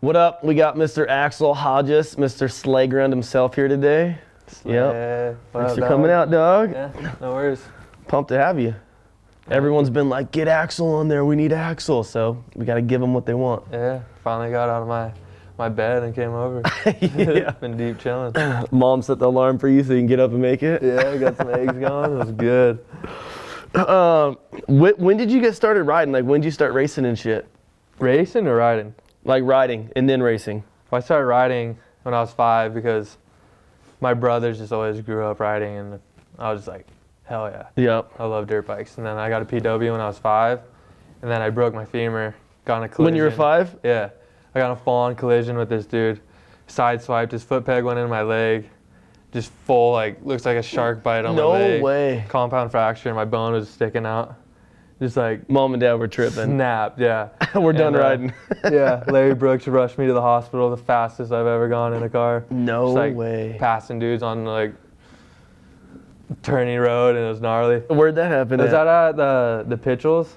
What up? We got Mr. Axell Hodges, Mr. Slayground himself here today. Yep. Thanks for coming out, dog. Yeah, no worries. Pumped to have you. Everyone's been like, get Axell on there. We need Axell. So we got to give them what they want. Yeah, finally got out of my bed and came over. Yeah. Been deep chilling. Mom set the alarm for you so you can get up and make it. Yeah, got some eggs going. It was good. When did you get started riding? Like, when did you start racing and shit? Racing or riding? Like riding and then racing. Well, I started riding when I was 5 because my brothers just always grew up riding, and I was just like, hell yeah. Yep. I love dirt bikes. And then I got a PW when I was 5, and then I broke my femur, got in a collision. When you were 5? Yeah. I got in a full-on collision with this dude. Sideswiped, his foot peg went in my leg. Just full, like, looks like a shark bite on my leg. No way. Compound fracture, my bone was sticking out. Just like Mom and Dad were tripping. Snapped, yeah. We're done riding. Yeah, Larry Brooks rushed me to the hospital, the fastest I've ever gone in a car. No Just, like, way. Passing dudes on like turning road, and it was gnarly. Where'd that happen? Was that at the Pitchels?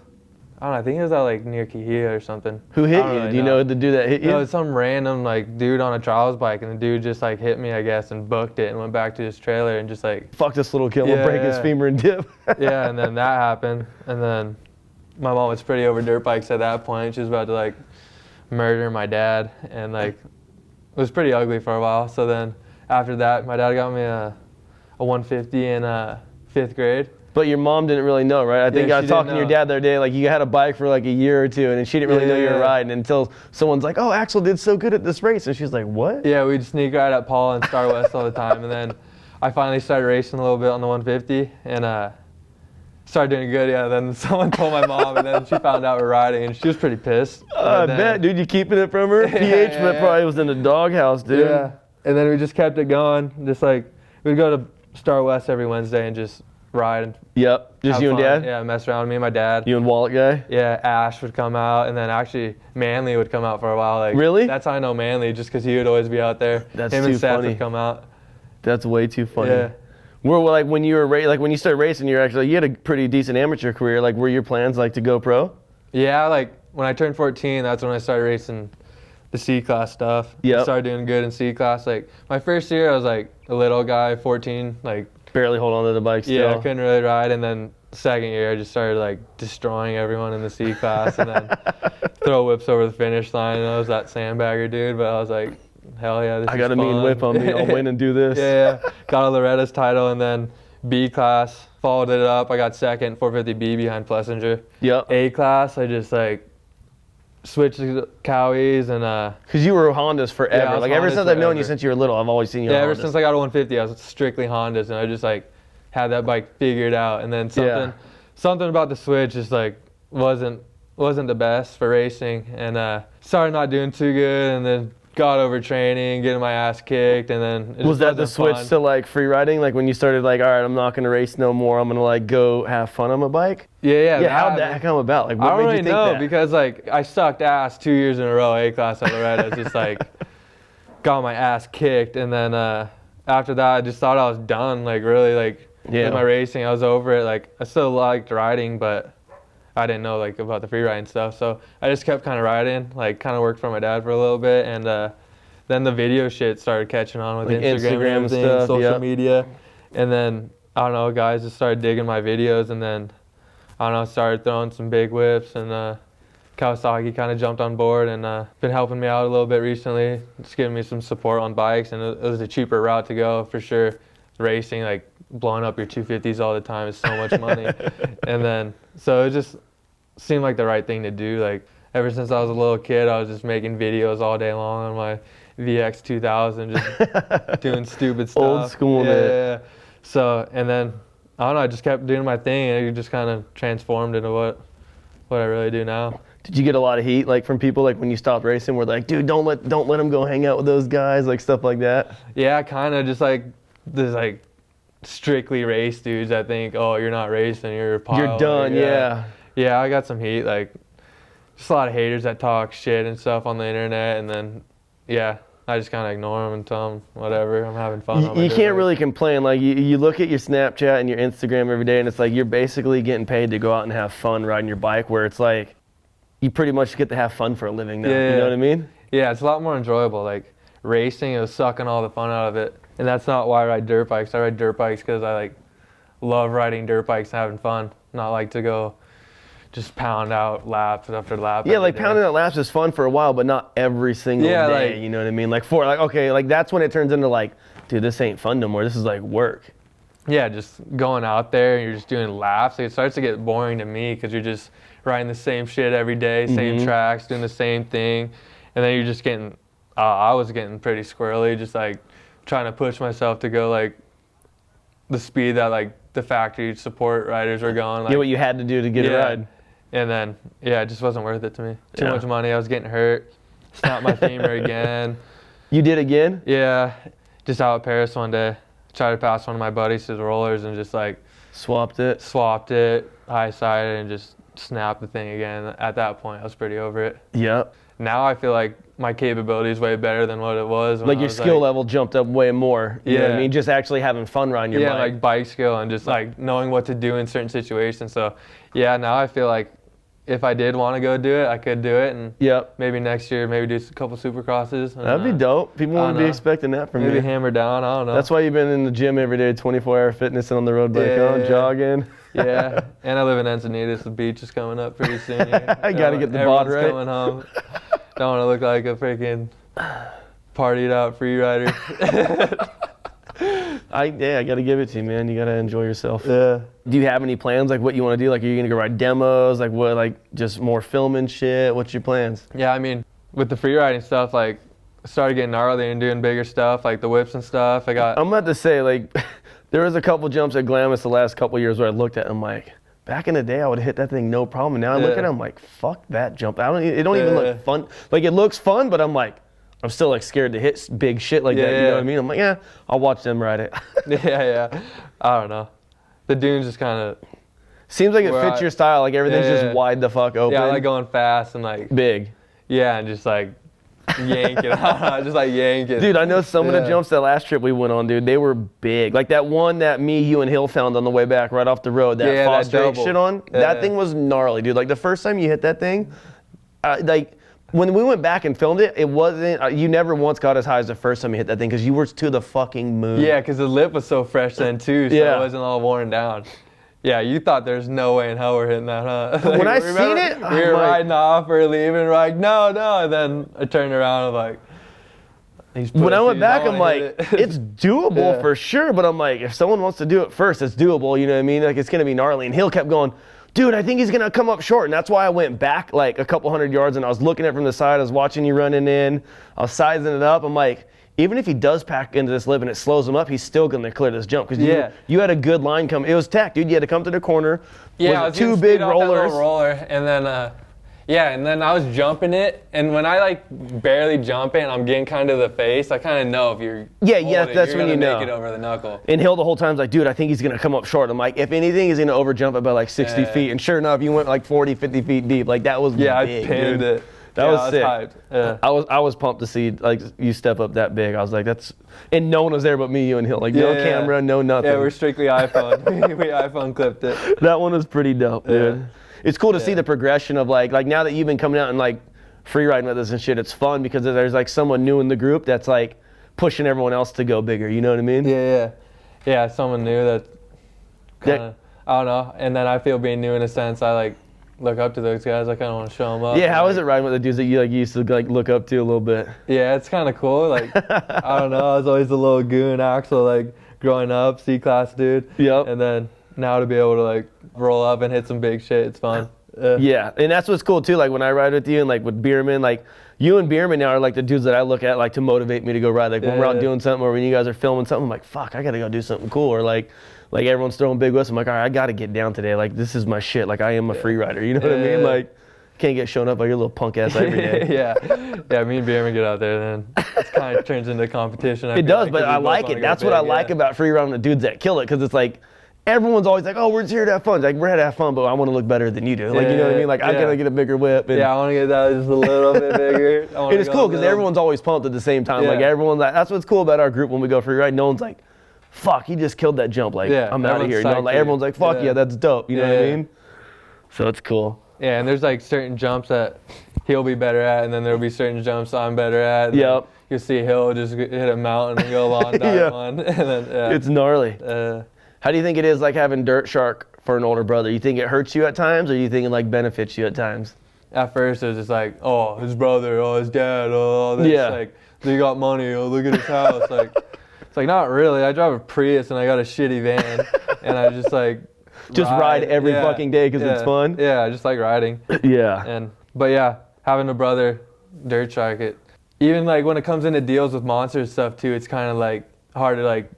I don't know, I think it was at like near Kihia or something. Who hit you? Do you know the dude that hit you? No, it's some random like dude on a trials bike, and the dude just like hit me, I guess, and booked it and went back to his trailer and just like fuck this little kid, we'll break his femur and dip. Yeah, and then that happened, and then my mom was pretty over dirt bikes at that point. She was about to like murder my dad, and like it was pretty ugly for a while. So then after that, my dad got me a 150 in 5th grade. But your mom didn't really know, right? I think I was talking to your dad the other day, like you had a bike for like a year or two, and she didn't really know you were riding until someone's like, oh, Axell did so good at this race. And she's like, what? Yeah, we'd sneak ride at Paul and Star West all the time. And then I finally started racing a little bit on the 150 and started doing good. Yeah, then someone told my mom, and then she found out we're riding, and she was pretty pissed. I bet, dude, you keeping it from her? PH probably was in the doghouse, dude. Yeah, and then we just kept it going. Just like, we'd go to Star West every Wednesday and just ride and just you and Dad? Yeah, mess around with me and my dad. You and Wallet guy? Yeah, Ash would come out, and then actually Manly would come out for a while. Like, really? That's how I know Manly, just because he would always be out there. That's Him too and Seth funny. would come out. That's way too funny. Yeah. Were like when you were when you started racing, you had a pretty decent amateur career. Like, were your plans like to go pro? Yeah, like when I turned 14, that's when I started racing the C-class stuff. Yeah. Started doing good in C-class. Like my first year, I was like a little guy, 14, like barely hold on to the bike still. Yeah, I couldn't really ride. And then second year, I just started like destroying everyone in the C-class, and then throw whips over the finish line. And I was that sandbagger dude, but I was like, hell yeah, this is I got a fun. mean whip on me. I'll win and do this. Yeah. Got a Loretta's title, and then B class, followed it up. I got second, 450B behind Plessinger. Yep. A class, I just like switched to Cowies and because you were Hondas forever. Yeah, like ever since I've known you since you were little, I've always seen you. Yeah, on ever Hondas. since I got a 150, I was strictly Hondas, and I just like had that bike figured out. And then something about the switch just like wasn't the best for racing, and started not doing too good, and then got over training, getting my ass kicked, and then was that the switch to like free riding? Like when you started like, all right, I'm not gonna race no more. I'm gonna like go have fun on my bike. Yeah. How'd that come about? Like, what I don't made really you think know that? because like I sucked ass 2 years in a row, A class at Loretta, just like got my ass kicked, and then after that I just thought I was done. Like really, like with my racing, I was over it. Like I still liked riding, but I didn't know like about the free riding stuff, so I just kept kind of riding, like kind of worked for my dad for a little bit, and then the video shit started catching on with like Instagram and stuff, social media, and then I don't know, guys just started digging my videos, and then I don't know, started throwing some big whips, and Kawasaki kind of jumped on board and been helping me out a little bit recently, just giving me some support on bikes, and it was a cheaper route to go for sure. Racing, like blowing up your 250s all the time is so much money, and then so it just seemed like the right thing to do. Like ever since I was a little kid, I was just making videos all day long on my VX 2000, just doing stupid stuff. Old school, man. Yeah. So, and then I don't know, I just kept doing my thing, and it just kind of transformed into what I really do now. Did you get a lot of heat like from people like when you stopped racing? Were like, dude, don't let them go hang out with those guys, like stuff like that? Yeah, kind of just like this like strictly race dudes that think, oh, you're not racing, you're a pile. You're done, yeah. Yeah, I got some heat, like just a lot of haters that talk shit and stuff on the internet, and then I just kind of ignore them and tell them whatever, I'm having fun. You can't really complain. Like you look at your Snapchat and your Instagram every day, and it's like you're basically getting paid to go out and have fun riding your bike, where it's like you pretty much get to have fun for a living now. You know what I mean? Yeah, it's a lot more enjoyable. Like racing, it was sucking all the fun out of it. And that's not why I ride dirt bikes. I ride dirt bikes because I like love riding dirt bikes and having fun. Not like to go just pound out laps after lap. Yeah, like pounding out laps is fun for a while, but not every single day. Like, you know what I mean? Like okay, like that's when it turns into like, dude, this ain't fun no more. This is like work. Yeah, just going out there and you're just doing laps. Like, it starts to get boring to me because you're just riding the same shit every day, same tracks, doing the same thing, and then you're just getting. I was getting pretty squirrely, just like trying to push myself to go like the speed that like the factory support riders were going. Like, yeah, what you had to do to get a ride. And then, yeah, it just wasn't worth it to me. Too much money. I was getting hurt. Snapped my femur again. You did again? Yeah. Just out at Paris one day. Tried to pass one of my buddies to the rollers and just like... Swapped it, high-sided, and just snapped the thing again. At that point, I was pretty over it. Yep. Now I feel like my capability is way better than what it was. When like your skill level jumped up way more. You know what I mean? Just actually having fun riding your bike. Yeah, like bike skill and just like knowing what to do in certain situations. So, yeah, now I feel like if I did want to go do it, I could do it, and maybe next year, maybe do a couple supercrosses. And, that'd be dope. People wouldn't be expecting that from you. Maybe hammer down, I don't know. That's why you've been in the gym every day, 24-hour fitness and on the road bike, jogging. Yeah, and I live in Encinitas. The beach is coming up pretty soon. I got to get the bod right. Coming home. Don't want to look like a freaking partied out free rider. I got to give it to you, man. You got to enjoy yourself. Yeah. Do you have any plans, like what you want to do? Like, are you going to go ride demos? Like, what, like just more filming shit? What's your plans? Yeah, I mean, with the free riding stuff, like, I started getting gnarly and doing bigger stuff, like the whips and stuff. I'm about to say, like, there was a couple jumps at Glamis the last couple years where I looked at them like, back in the day, I would have hit that thing no problem. And now I look at it, I'm like, fuck that jump. It don't even look fun. Like, it looks fun, but I'm like, I'm still like scared to hit big shit like that. You know what I mean? I'm like, yeah, I'll watch them ride it. yeah. I don't know. The dunes just kind of seems like it fits your style. Like everything's just wide the fuck open. Yeah, I like going fast and like big. Yeah, and just like yank it. Just like yank it. Dude, I know some of the jumps that last trip we went on, dude, they were big. Like that one that me, you, and Hill found on the way back right off the road, that Foster shit on. That thing was gnarly, dude. Like the first time you hit that thing, like when we went back and filmed it, it wasn't, you never once got as high as the first time you hit that thing because you were to the fucking moon. Yeah, because the lip was so fresh then too, so it wasn't all worn down. Yeah, you thought there's no way in hell we're hitting that, huh? Like, when I seen it, we were riding off or leaving, we're like, no, and then I turned around and like, when I went back, I'm like, it's doable for sure, but I'm like, if someone wants to do it first, it's doable, you know what I mean? Like, it's going to be gnarly. And Hill kept going, dude, I think he's going to come up short. And that's why I went back like a couple hundred yards and I was looking at it from the side. I was watching you running in. I was sizing it up. I'm like, even if he does pack into this lip and it slows him up, he's still going to clear this jump. Because you had a good line come. It was tech, dude. You had to come to the corner. Yeah, with two big rollers. And then, and then I was jumping it. And when I like barely jump it and I'm getting kind of the face, I kind of know if you're that's when you know. Make it over the knuckle. And Hill the whole time's like, dude, I think he's going to come up short. I'm like, if anything, he's going to overjump it by like 60 feet. And sure enough, you went like 40, 50 feet deep. Like that was big, I pinned it. That was sick. Hyped. Yeah. I was pumped to see like you step up that big. I was like, and no one was there but me, you, and Hill. Like no camera, no nothing. Yeah, we're strictly iPhone. we iPhone clipped it. That one was pretty dope, dude. It's cool to see the progression of like now that you've been coming out and like free riding with us and shit. It's fun because there's like someone new in the group that's like pushing everyone else to go bigger. You know what I mean? Yeah. Someone new that kind of I don't know. And then I feel being new in a sense. I like look up to those guys. I kind of want to show them up. Yeah, how is it riding with the dudes that you like used to like look up to a little bit? Yeah, it's kind of cool. Like I don't know, I was always a little goon, Axell, like growing up, C-class dude. Yep. And then now to be able to like roll up and hit some big shit, it's fun. Yeah, and that's what's cool too. Like when I ride with you and like with Bierman, like you and Bierman now are like the dudes that I look at like to motivate me to go ride. Like when we're out doing something or when you guys are filming something, I'm like, fuck, I gotta go do something cool. Or like everyone's throwing big whips. I'm like, all right, I gotta get down today. Like this is my shit. Like I am a free rider. You know what I mean? Like can't get shown up like your little punk ass every day. Yeah. Me and Bierman get out there, then it kind of turns into competition. It does, but I like it. That's what I like about free running, the dudes that kill it, because it's like everyone's always like, oh, we're just here to have fun. It's like we're here to have fun, but I want to look better than you do. Like you know what I mean? Like I gotta get a bigger whip. And I want to get that just a little bit bigger. And it's cool because everyone's always pumped at the same time. Like everyone's like, that's what's cool about our group when we go free ride. No one's like, fuck, he just killed that jump. Like I'm out of here. No, like everyone's like, fuck yeah, that's dope. You know what I mean? So it's cool. Yeah, and there's like certain jumps that he'll be better at, and then there'll be certain jumps I'm better at. Yep. You'll see Hill just hit a mountain and go long dive one. And then, It's gnarly. How do you think it is like having Dirt Shark for an older brother? You think it hurts you at times, or you think it like benefits you at times? At first it was just like, oh, his brother, oh, his dad, oh, all this. Yeah. Like, they got money, oh, look at his house. Like, it's like, not really. I drive a Prius and I got a shitty van, and I just like ride every fucking day because it's fun. Yeah, I just like riding. Yeah. But yeah, having a brother, Dirt Shark, even like when it comes into deals with monsters stuff too, it's kind of like hard to like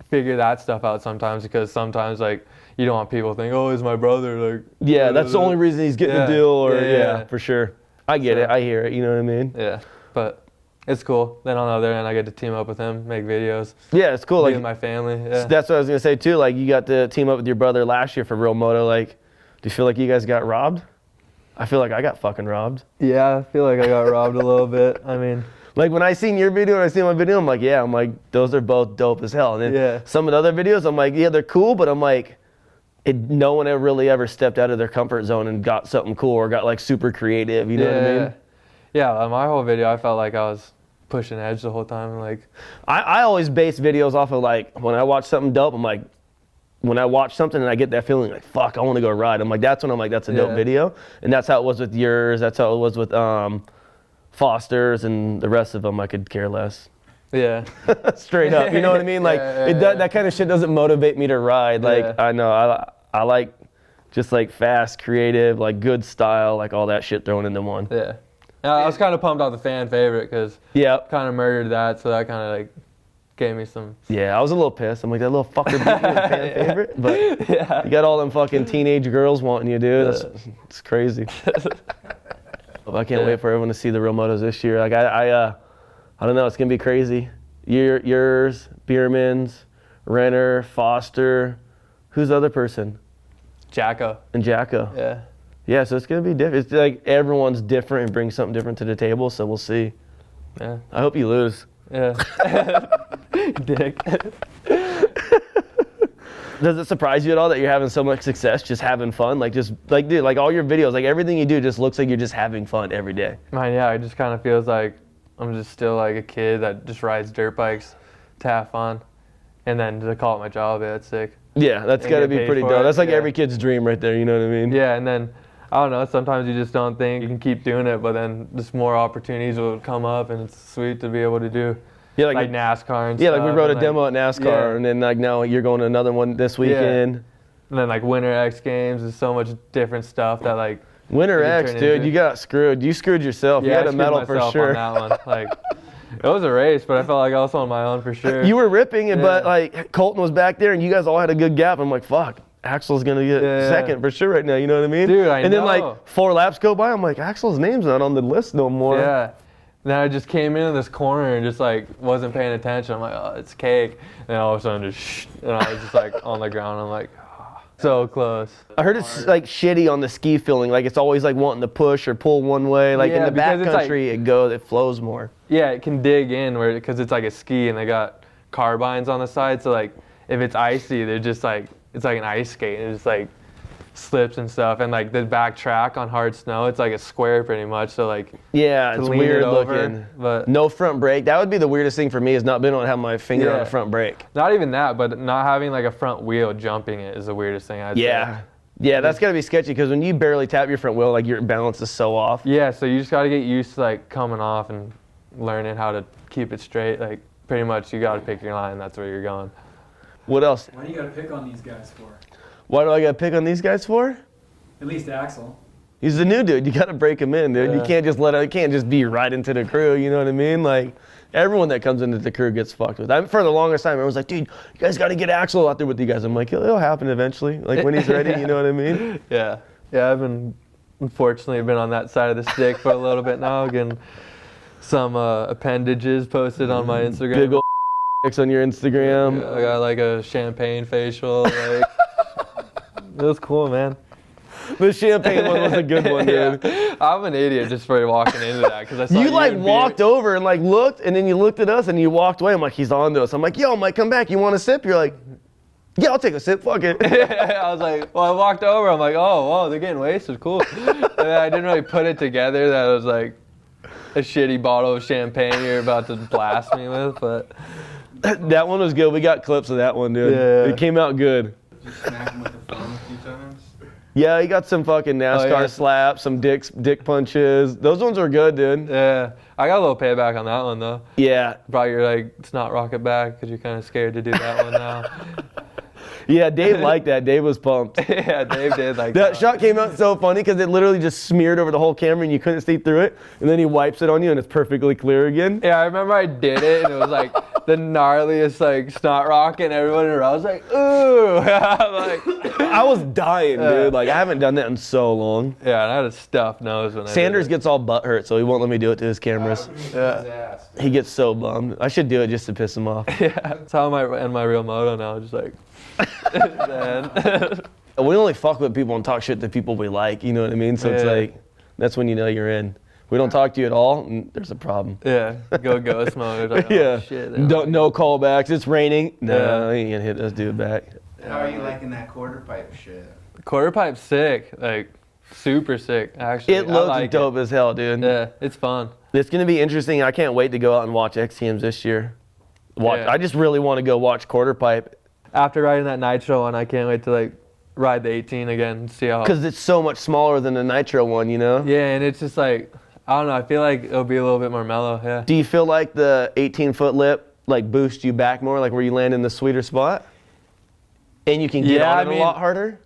figure that stuff out sometimes, because sometimes like you don't want people to think, oh, he's my brother. Like, yeah, that's the only reason he's getting a deal, or yeah, for sure. I get it. I hear it. You know what I mean? Yeah, but it's cool. Then on the other end, I get to team up with him, make videos. Yeah, it's cool. Be Like with my family. Yeah. That's what I was gonna say too. Like, you got to team up with your brother last year for Real Moto. Like, do you feel like you guys got robbed? I feel like I got fucking robbed. Yeah, I feel like I got robbed a little bit. I mean, like when I seen your video and I seen my video, I'm like, yeah, I'm like, those are both dope as hell. And then some of the other videos, I'm like, yeah, they're cool, but I'm like, no one ever stepped out of their comfort zone and got something cool or got like super creative. You know what I mean? Yeah, my whole video, I felt like I was pushing edge the whole time. Like, I always base videos off of like, when I watch something dope, I'm like, when I watch something and I get that feeling like, fuck, I want to go ride. I'm like, that's when I'm like, that's a dope video. And that's how it was with yours. That's how it was with Foster's, and the rest of them I could care less. Yeah. Straight up, you know what I mean? Like, that kind of shit doesn't motivate me to ride. Like, I know, I like just like fast, creative, like good style, like all that shit thrown into one. Yeah. I was kind of pumped out the fan favorite, because kind of murdered that, so that kind of like gave me some. Yeah, I was a little pissed. I'm like, that little fucker beat me with fan favorite, but you got all them fucking teenage girls wanting you, dude. It's crazy. I can't wait for everyone to see the Real Motos this year. Like, I don't know, it's gonna be crazy. Yours, Bierman's, Renner, Foster, who's the other person? Jacko. And Jacko. Yeah. Yeah, so it's gonna be different. It's like everyone's different and brings something different to the table, so we'll see. Yeah. I hope you lose. Yeah. Dick. Does it surprise you at all that you're having so much success just having fun? Like, just like, dude, like all your videos, like everything you do just looks like you're just having fun every day. Man, yeah, it just kind of feels like I'm just still like a kid that just rides dirt bikes to have fun, and then to call it my job, that's sick. Yeah, that's got to be pretty dope. That's like every kid's dream right there, you know what I mean? Yeah, and then, I don't know, sometimes you just don't think you can keep doing it, but then just more opportunities will come up, and it's sweet to be able to do. Yeah, like NASCAR and stuff. Yeah, like we rode a demo at NASCAR, and then like now you're going to another one this weekend. And then like Winter X Games, there's so much different stuff that like. Winter X, dude, you got screwed. You screwed yourself. Yeah, you had a medal for sure. On that one. Like, it was a race, but I felt like I was on my own for sure. You were ripping it, but like Colton was back there, and you guys all had a good gap. I'm like, fuck, Axell's gonna get second for sure right now. You know what I mean? Dude, I know. And then like 4 laps go by, I'm like, Axell's name's not on the list no more. Yeah. Then I just came in this corner and just like wasn't paying attention. I'm like, oh, it's cake. And then all of a sudden just and I was just like on the ground. I'm like, oh, so close. I heard it's like shitty on the ski feeling. Like it's always like wanting to push or pull one way. Like in the backcountry, like, it flows more. Yeah, it can dig in because it's like a ski and they got carbines on the side. So like if it's icy, they're just like, it's like an ice skate. And it's just like slips and stuff, and like the back track on hard snow, it's like a square pretty much, so like it's weird looking, but no front brake. That would be the weirdest thing for me, is not being able to have my finger on a front brake. Not even that, but not having like a front wheel jumping it is the weirdest thing I'd say. Yeah, that's gotta be sketchy, because when you barely tap your front wheel, like your balance is so off. Yeah, so you just gotta get used to like coming off and learning how to keep it straight. Like pretty much you gotta pick your line, that's where you're going. What else? Why do you gotta pick on these guys for? Why do I gotta pick on these guys for? At least Axell. He's the new dude. You gotta break him in, dude. You can't just you can't just be right into the crew. You know what I mean? Like everyone that comes into the crew gets fucked with. For the longest time, everyone's like, dude, you guys gotta get Axell out there with you guys. I'm like, it'll happen eventually. Like when he's ready. You know what I mean? Yeah. I've unfortunately been on that side of the stick for a little bit now, getting some appendages posted on my Instagram. Big old on your Instagram. Yeah, I got like a champagne facial. Like. It was cool, man. The champagne one was a good one, dude. I'm an idiot just for walking into that, because I saw you like walked over and like looked, and then you looked at us and you walked away. I'm like, he's on to us. I'm like, yo, Mike, come back. You want a sip? You're like, Yeah, I'll take a sip. Fuck it. I was like, well, I walked over. I'm like, oh, whoa, they're getting wasted. Cool. And then I didn't really put it together that it was like a shitty bottle of champagne you're about to blast me with, but. That one was good. We got clips of that one, dude. Yeah. It came out good. Did you smack him with the phone a few times? Yeah, he got some fucking NASCAR slaps, some dick punches. Those ones were good, dude. Yeah, I got a little payback on that one though. Yeah. Brought your like snot rocket back because you're kind of scared to do that one now. Yeah, Dave liked that. Dave was pumped. Yeah, Dave did like That shot came out so funny because it literally just smeared over the whole camera and you couldn't see through it. And then he wipes it on you and it's perfectly clear again. Yeah, I remember I did it and it was like the gnarliest like snot rocket and everyone around was like, ooh. Like, I was dying, dude. Like, I haven't done that in so long. yeah, and I had a stuffed nose when Sanders I did gets all butthurt, so he won't let me do it to his cameras. Yeah. He gets so bummed. I should do it just to piss him off. it. Yeah, that's how I end my real moto now, just like, man. We only fuck with people and talk shit to people we like, you know what I mean? So it's Yeah. like, that's when you know you're in. We don't talk to you at all, and there's a problem. Yeah, go ghost mode. Like, oh, Yeah. shit. No callbacks. It's raining. No, Yeah. he ain't gonna hit this dude back. How are you liking that quarterpipe shit? Quarterpipe's sick, like super sick actually. It I looks like dope as hell, dude. Yeah, it's fun. It's gonna be interesting. I can't wait to go out and watch X Games this year. Yeah. I just really want to go watch Quarterpipe After riding that Nitro one, I can't wait to like ride the 18 again and see how. because it's so much smaller than the Nitro one, you know? Yeah, and it's just like, I don't know, I feel like it'll be a little bit more mellow, yeah. Do you feel like the 18-foot lip like boosts you back more, like where you land in the sweeter spot? And you can get Yeah, on I it mean- a lot harder?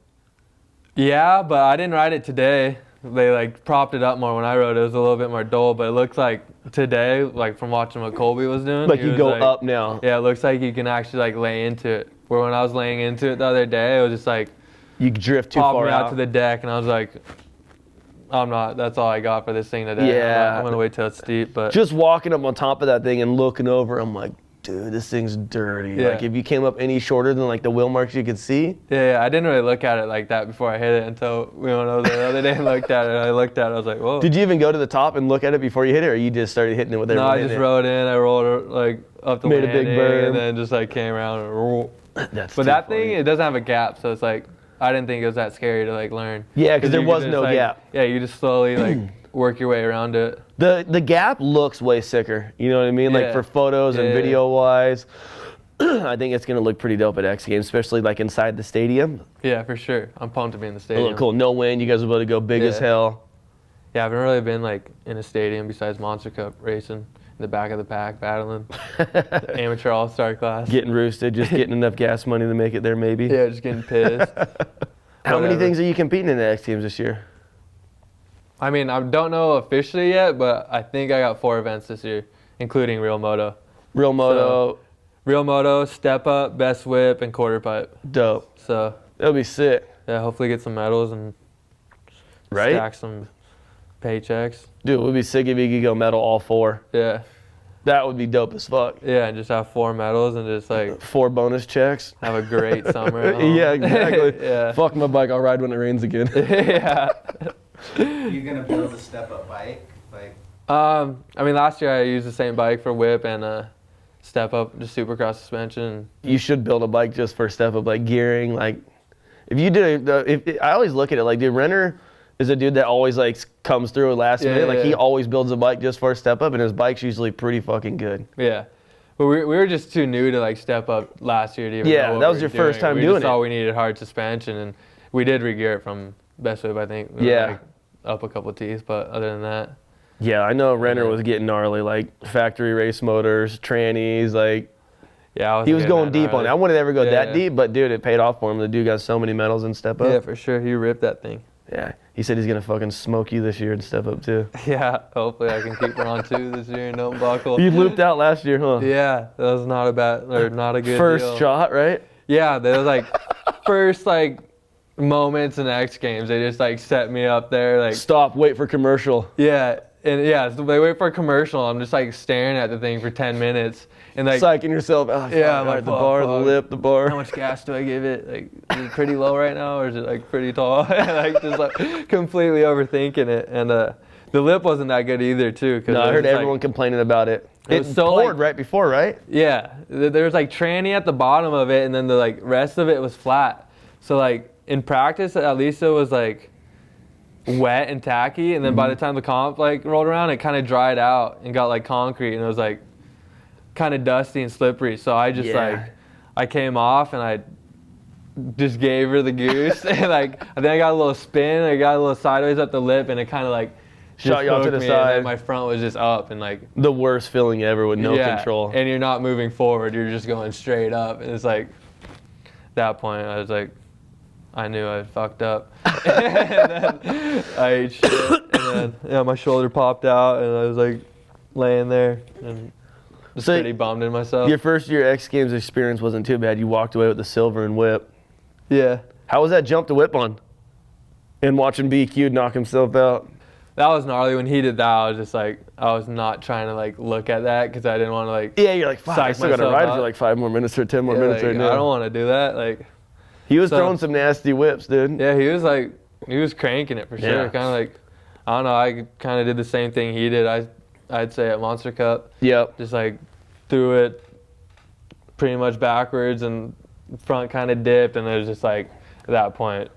Yeah, but I didn't ride it today. They like propped it up more when I rode it. It was a little bit more dull, but it looks like today, like from watching what Colby was doing. Like he you was go like- up now. Yeah, it looks like you can actually like lay into it. Where when I was laying into it the other day, it was just like You drift too popped far me out. out to the deck, and I was like, I'm not. That's all I got for this thing today. Yeah. I'm gonna wait till it's steep, but Just walking up on top of that thing and looking over, I'm like, dude, this thing's dirty. Yeah. Like if you came up any shorter than like the wheel marks you could see. yeah, I didn't really look at it like that before I hit it until we went over there the other day and looked at it. And I looked at it, I was like, whoa. Did you even go to the top and look at it before you hit it, or you just started hitting it with No, everyone I hitting just it? rode in. I rolled like up the Made a big landing, berm. and then just like came around and roll. That's But too that funny. thing, it doesn't have a gap, so it's like I didn't think it was that scary to like learn. Yeah, because there you could was just, no like- gap. Yeah, you just slowly like work your way around it. The gap looks way sicker. You know what I mean? Like Yeah. for photos and Yeah. video wise. I think it's gonna look pretty dope at X Games, especially like inside the stadium. Yeah, for sure. I'm pumped to be in the It'll stadium. look cool. No wind. You guys will be able to go big as Yeah. hell. Yeah, I haven't really been like in a stadium besides Monster Cup racing in the back of the pack, battling amateur all-star class. Getting roosted, just getting enough gas money to make it there, maybe. Yeah, just getting pissed. How many Whatever. things are you competing in the X Games this year? I mean, I don't know officially yet, but I think I got 4 events this year, including Real Moto. Real Moto, Real Moto, Step Up, Best Whip, and Quarterpipe. dope. So, That'll be sick, yeah, hopefully get some medals and right? stack some paychecks. Dude, it would be sick if you could go medal all 4. Yeah. That would be dope as fuck. Yeah, and just have 4 medals and just like 4 bonus checks. have a great summer at home. Yeah, exactly. Yeah. Fuck my bike, I'll ride when it rains again. Yeah. You gonna build a step-up bike? Like, I mean, last year I used the same bike for whip and Step Up, just Supercross suspension. You should build a bike just for step up, like gearing. Like, if you did, I always look at it like, dude, Renner is a dude that always like comes through last Yeah, minute. Like he yeah. always builds a bike just for a step up, and his bike's usually pretty fucking good. Yeah. But we were just too new to like Step Up last year to even Yeah, know what that was we your were first doing. time we doing just it. thought we needed hard suspension, and we did re-gear it from Best Whip, I think. We were, Yeah. like, up a couple teeth, but other than that. Yeah, I know Renner Yeah. was getting gnarly, like factory race motors, trannies, like Yeah, he was going deep on gnarly. it. I wouldn't ever go Yeah. that deep, but dude, it paid off for him. The dude got so many medals in step up. Yeah, for sure. He ripped that thing. Yeah, he said he's gonna fucking smoke you this year in step up too. Yeah, hopefully I can keep her on 2 this year and don't buckle. You looped out last year, huh? Yeah, that was not a bad or not a good First deal. shot, right? Yeah, that was like first like moments in X Games. They just like set me up there like Stop, wait for commercial. yeah, and yeah, so they wait for a commercial. I'm just like staring at the thing for 10 minutes and like Psyching yourself. Oh, Yeah, fuck, I'm like, the fuck, bar, the fuck. lip, the bar. how much gas do I give it? Like, is it pretty low right now or is it like pretty tall? Like just like completely overthinking it. And The lip wasn't that good either, too. No, I heard everyone complaining about it. It was so, poured like, right before, right? Yeah, there was like tranny at the bottom of it, and then the like rest of it was flat. So like in practice, at least it was like wet and tacky, and then by the time the comp like rolled around, it kind of dried out and got like concrete, and it was like kind of dusty and slippery. So I just like I came off and I just gave her the goose, and like I think I got a little spin, I got a little sideways up the lip, and it kind of like shot you off to the me, side. and my front was just up and like the worst feeling ever with no control. And you're not moving forward, you're just going straight up. And it's like, at that point, I was like, I knew I fucked up. And then I ate shit. And then my shoulder popped out, and I was like laying there and just pretty bummed in myself. Your first year X Games experience wasn't too bad. You walked away with the silver and whip. Yeah. How was that jump to whip on? And watching BQ knock himself out. That was gnarly. When he did that, I was just like, I was not trying to like look at that because I didn't want to like. Yeah, you're like, fuck, I still got to ride for like 5 more minutes or 10 more minutes like, right now. I don't want to do that. Like, he was throwing some nasty whips, dude. Yeah, he was cranking it for sure. Yeah. Kind of like, I don't know. I kind of did the same thing he did. I'd say at Monster Cup. Yep. Just like threw it pretty much backwards and front kind of dipped, and it was just like at that point.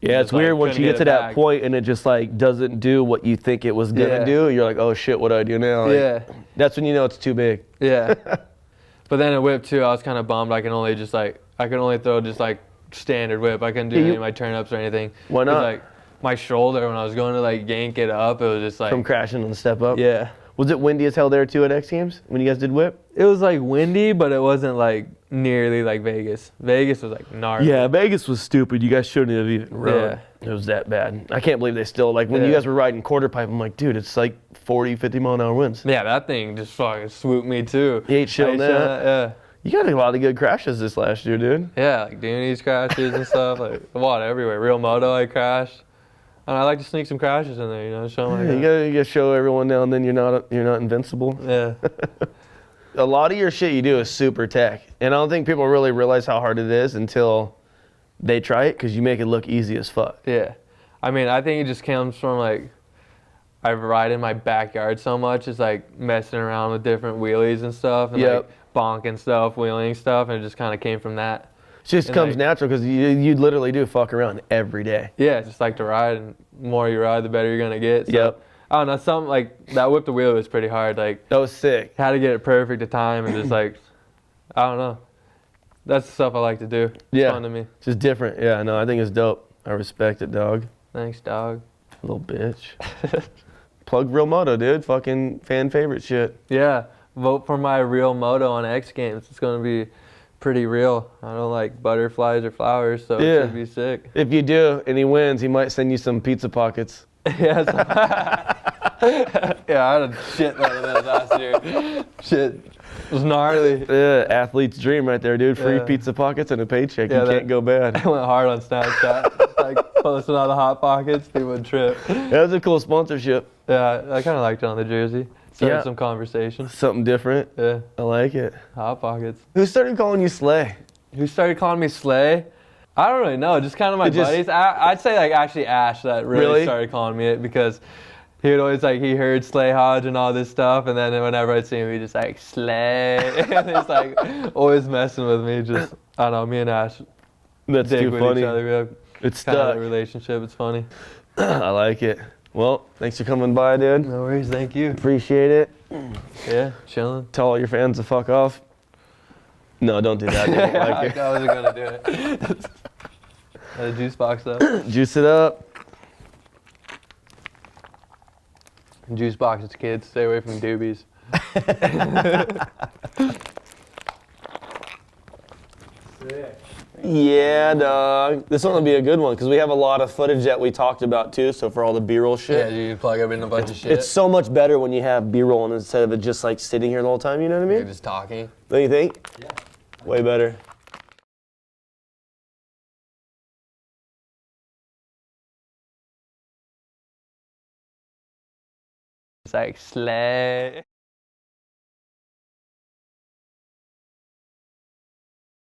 Yeah, it's weird once you get to that point and it just like doesn't do what you think it was gonna do. You're like, oh shit, what do I do now? Like, that's when you know it's too big. Yeah. But then a whip too, I was kind of bummed. I could only throw just like standard whip. I couldn't do any of my turn ups or anything. Why not? Like my shoulder, when I was going to like yank it up, it was just like from crashing on the step up. Yeah. Was it windy as hell there too at X Games when you guys did whip? It was like windy, but it wasn't like nearly like Vegas. Vegas was like gnarly. Yeah, Vegas was stupid. You guys shouldn't have even rode. It was that bad. I can't believe they still, like when you guys were riding Quarterpipe, I'm like, dude, it's like 40, 50 mile an hour winds. Yeah, that thing just fucking swooped me too. You ate shit on that? Yeah. You got a lot of good crashes this last year, dude. Yeah, like Dooney's crashes and stuff. Like a lot everywhere. Real Moto, I crashed. And I like to sneak some crashes in there, you know, show them. Yeah, you gotta show everyone now and then you're not invincible. Yeah. A lot of your shit you do is super tech, and I don't think people really realize how hard it is until they try it, because you make it look easy as fuck. Yeah. I mean, I think it just comes from like, I ride in my backyard so much. It's like messing around with different wheelies and stuff, and like bonking stuff, wheeling stuff, and it just kind of came from that. It just comes natural because you literally do fuck around every day. Yeah, just like to ride, and the more you ride, the better you're gonna get. So, I don't know, something like that whip the wheel was pretty hard. Like that was sick. Had to get it perfect at time, and just like, I don't know. That's the stuff I like to do. It's fun to me. It's just different. Yeah, no, I think it's dope. I respect it, dog. Thanks, dog. Little bitch. Plug Real Moto, dude. Fucking fan favorite shit. Yeah, vote for my Real Moto on X Games. It's gonna be pretty real. I don't like butterflies or flowers, so it should be sick. If you do and he wins, he might send you some pizza pockets. Yeah, I had a shit load of those last year. Shit, it was gnarly. Yeah, athlete's dream right there, dude. Free pizza pockets and a paycheck. You can't go bad. I went hard on Snapchat. Like posting all the hot pockets, people would trip. That was a cool sponsorship. Yeah, I kind of liked it on the jersey. Started some conversation. Something different. Yeah. I like it. Hot pockets. Who started calling you Slay? Who started calling me Slay? I don't really know. Just kind of my buddies. I'd say like actually Ash that really started calling me it, because he would always like, he heard Slay Hodge and all this stuff, and then whenever I'd see him, he'd just like, Slay. And he's like always messing with me. Just, I don't know, me and Ash. That's too funny. Each other. We have it's kind stuck. of a relationship. It's funny. I like it. Well, thanks for coming by, dude. No worries. Thank you. Appreciate it. Yeah, chilling. Tell all your fans to fuck off. No, don't do that. Dude. Like I wasn't going to do it. The juice box though. Juice it up. Juice boxes, kids. Stay away from doobies. Yeah, dog. This one will be a good one because we have a lot of footage that we talked about too. So for all the B-roll shit. Yeah, you plug up in a bunch of shit. It's so much better when you have B-roll instead of it just like sitting here the whole time. You know what I mean? You're just talking. Don't you think? Yeah. Way better. It's like Slay.